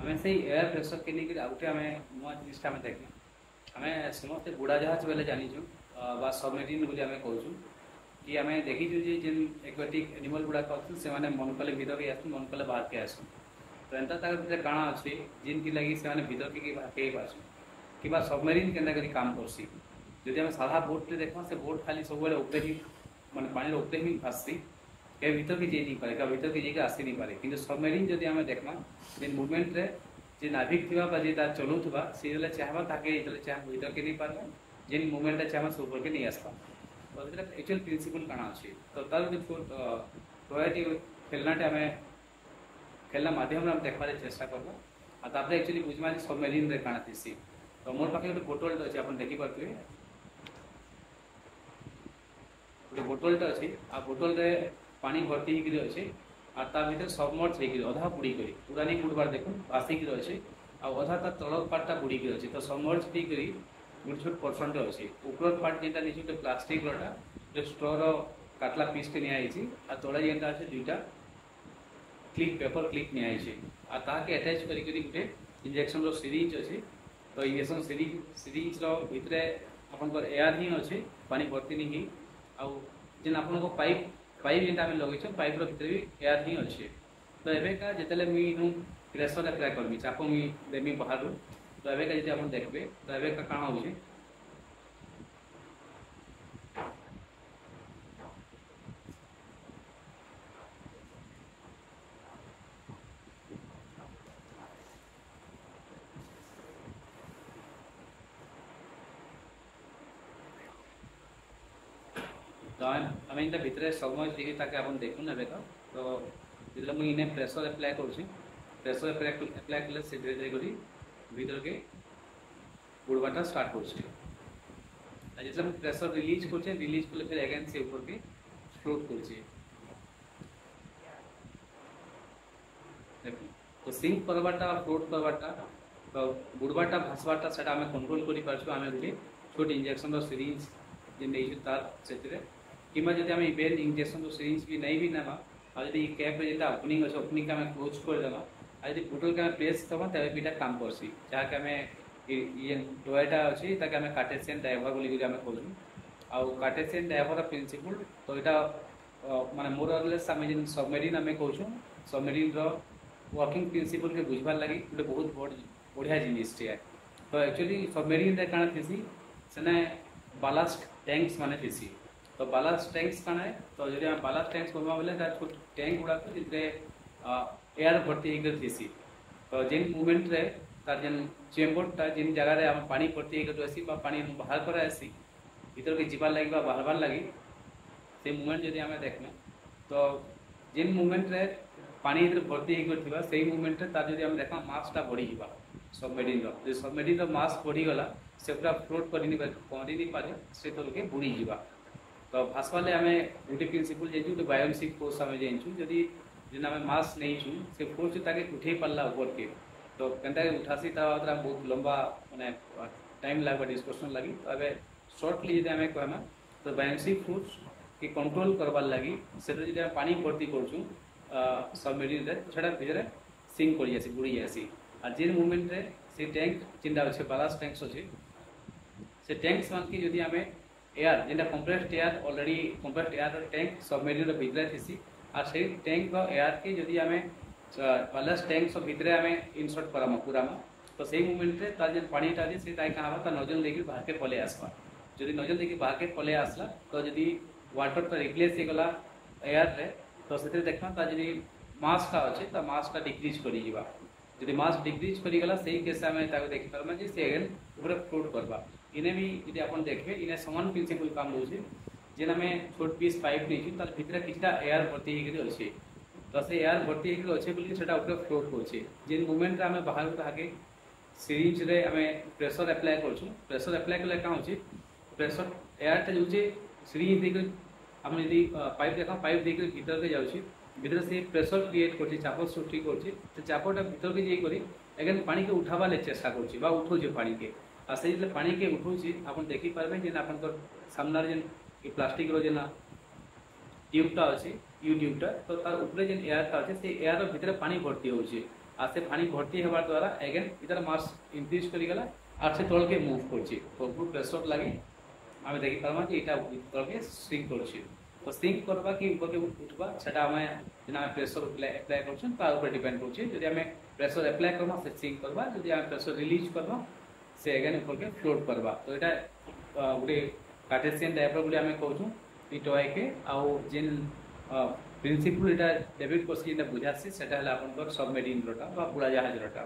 आम से air pressure के लेकर आउटे आम नुआ जिनटा आम देखा आम समस्ते बुड़ा जहाज बेले जानीचु सबमेरीन बोली आम कहूँ कि आम देखीचु जेन एक्वाटिक एनिमल गुड़ाक अच्छे से मन कले भीतर आस मन कले बाहर के आस तो एंता भर काଣା अच्छे जिन की लगी से भीतर के बाहर के पार्स कि सबमेरीन के काम करसी जदि आम साधा बोट देखा से बोट खाली सब उपरे ही माने पानी उपरे ही भाससी के भीतर के जाई नहीं पारे का भीतर के जाके आसी नहीं पारे किंतु सबमेरीन जदि आम देखमा जे मूवमेंट रे जे नाविक थिबा बा जे तार चलौथबा से जले चाहबा ताके जले चाह भीतर के नहीं पारबा जे मूवमेंट रे चाहबा से ऊपर के नहीं आसबा तो एटा एक्चुअल प्रिंसिपल काଣା अछि तो तार जे टॉयटी खेलनाटे आम खेलना माध्यम रे हम देखबारे चेष्टा करबा आ तापर एक्चुअली बुझमा सबमेरीन रे काଣା थिसी तो मोर पाखे गोटे बोतल अछि आपण देखि पारथिबे गोटे बोतलटा अच्छी आ बोतल रे पानी भर्ती होकर अच्छे और ता भीतर सबमर्ज होकर अधा बुड़ी कर पूरा नहीं बुड़बार देखो आसिक अच्छे आधा तार तल पार्टा बुड़ी कर अच्छे तो सबमर्ज होकर गोटे छोट परसेंट अच्छे ऊपर पार्ट जेटा नहीं गोटे प्लास्टिक जो स्ट्रर काटला पीस के नियाई आ तले जेटा अच्छे दुईटा क्लिप पेपर क्लिप नियाई आ ताके अटैच करी गोटे इंजेक्शन रो सीरीज अच्छे तो इंजेक्शन सीरीज भितर अपन एयर ही अच्छे पानी भर्ती नहीं आउ जेन आपन पाइप पाइप जेटा आम लगे पाइप भितर भी एयर ही अच्छे तो एवेका जिते मुझे प्रेसर अप्लाई करमी चाप मुझे देमी बाहर तो एवेका जी आप देखते तो एवेका काଣା हो तो आम इन भितर सबमर्ज देखिए ताकि आप देखूँ ना बेका तो जो मुझे इन्हें प्रेसर एप्लाय करुँच प्रेसर एप्लाय कले से धीरे धीरे करी भीतर के बुड़बाटा स्टार्ट कर जो प्रेसर रिलीज कर रिलीज कले फिर अगेन से ऊपर के फ्लोट कर तो सिंक करवाटा फ्लोट करवाटा तो बुड़बाटा भासवाटा से आम कंट्रोल कर छोट इंजेक्शन सीरीज जे नहीं तार से कि जब आम इवेन इंजेक्शन सीरीज भी नहीं भी नेमा और जब कैप जो ओपनिंग अच्छे ओपनिंग के क्लोज करदेमा और जब बोतल के प्रेस करवा तब भी काम करसी जहाँकि आम ये टॉयटा अच्छी ताकि आम कार्टेशियन डाइवर बोली कहूँ आउ कार्टेशियन डाइवर प्रिंसिपल तो यहाँ माने मोरलेस आम जेन सबमेरीन आम कहूँ सबमेरीन वर्किंग प्रिंसिपल के बुझबार लगी गोटे बहुत बढ़िया जिनिसटे तो एक्चुअली सबमेरीन काଣା थी सेने बालास्ट टैंक्स माने थी तो बालास्ट टैंक्स काଣା है तो जब आम बालास्ट टैंक्स कहवा बोले छोट टैंक गुड़ाक जितने एयर भर्ती होकर थी तो जेन मूवमेंट रे तार जेन चेम्बरटा जेन जगह आम पानी भर्ती होकर आसी पानी बाहर कर आसी भीतर के जीवार लगी बाहर लगी से मूवमेंट जब आम देखना तो जेन मूवमेंट रे पानी भर्ती होकर से मूवमेंट तार जब आम देखा मासटा बढ़ी सबमेरीन जो सबमेरीन मास बढ़ीगला से पूरा फ्लोट कर नहीं पारे से तल के बुड़ी जा तो भाषवाले आम गोटे प्रिंसिपल जाइए गोटे बायोसिक फोर्स आम जाइछू जदि जेन आम मास नहीं से फोर्स ताके उठे पार्ला ऊपर के तो केनता उठासी बहुत लंबा माने टाइम लगे डिस्कसन लगी तो अबे शॉर्टली जब आम कहमा तो बायोसिक फोर्स के कंट्रोल करवार लगी से जो पानी भर्ती करूँ सबमेरीन तो भीतर सिंक कर जासी बुड़ी जासी और जेन मूवमेंट रे से टैंक जिनटा अच्छे बालास्ट टैंक्स अच्छे से टैंक्स मान की आम एयर जेनटा compressed air already compressed air tank submarine भितर थी और से टैंक एयर के जदि आम बालास्ट टैंक भितर आम इनसर्ट करामा पूरा तो से मूवमेंट रे तार जेन पानीटा से क्या नजल देखिए बाहर के पले आसवा जदि नजल देखिए बाहर के पले आसला तो जदि वाटर तो रिप्लेस होगला एयर रे तो से देखा जदि मासटा अच्छे तो मासटा डिक्रीज कर जब मास डिक्रीज करीगला से केस आम देखिपार जे से एगेन ऊपर फ्लोट करवा इन्हें भी यदि आप देखे इन्हें समान प्रिंसिपल काम रोचे जेन आम छोट पीस पाइप नहीं तार भितर किछटा एयर भर्ती होकर अच्छे तो से एयर भर्ती होकर अच्छे बोली से फ्लोट कर जेन मूवमेंट आम बाहर ताके सीरीज रे आम प्रेसर एप्लाय प्रेसर एप्लाय कले क्या हो प्रेसर एयरटा जो सीरीज देकर आम यदि पाइप देखा पाइप देकर भीतर के जाऊँगी भीतर से प्रेसर क्रिएट कर चाप सृष्टि कर चापटा भीतर के जाकर एगेन पानी के उठावा चेष्टा कर उठौचे पानी के आ से पानी के उठौची आप देखिपारे जेन आप सामना जेन प्लास्टिक जेन ट्यूबटा अच्छे यू ट्यूबटा तो तार ऊपर जेन एयरटा अच्छे से एयर भीतर पानी भर्ती होचे আর সে পানি ভর্তি হওয়ার দ্বারা এগেন ইতার মাস ইনক্রিজ করিগলা আর সে তলকে মুভ করছে উপর প্রেসর লাগি আমি দেখি পারবা যে এটা তলকে সিঙ্ক করছে তো সিঙ্ক করবা কি উপরকে উঠবা সেটা আমি যেন আমি প্রেসর অ্যাপ্লাই করছি তার উপরে ডিপেন্ড করছে যদি আমি প্রেসর অ্যাপ্লাই করবা সে সিঙ্ক করবা যদি আমি প্রেসর রিলিজ করবা সে এগেন উপরকে ফ্লোট করবা তো এটা গোটে कार्टेशियन टाइप बोली आम कहूँ ये टॉय के आउ जेन प्रिंसिपल यहाँ डेबिट कोर्स बुझासी से सबमरीन रोटा बुड़ा जहाज रोटा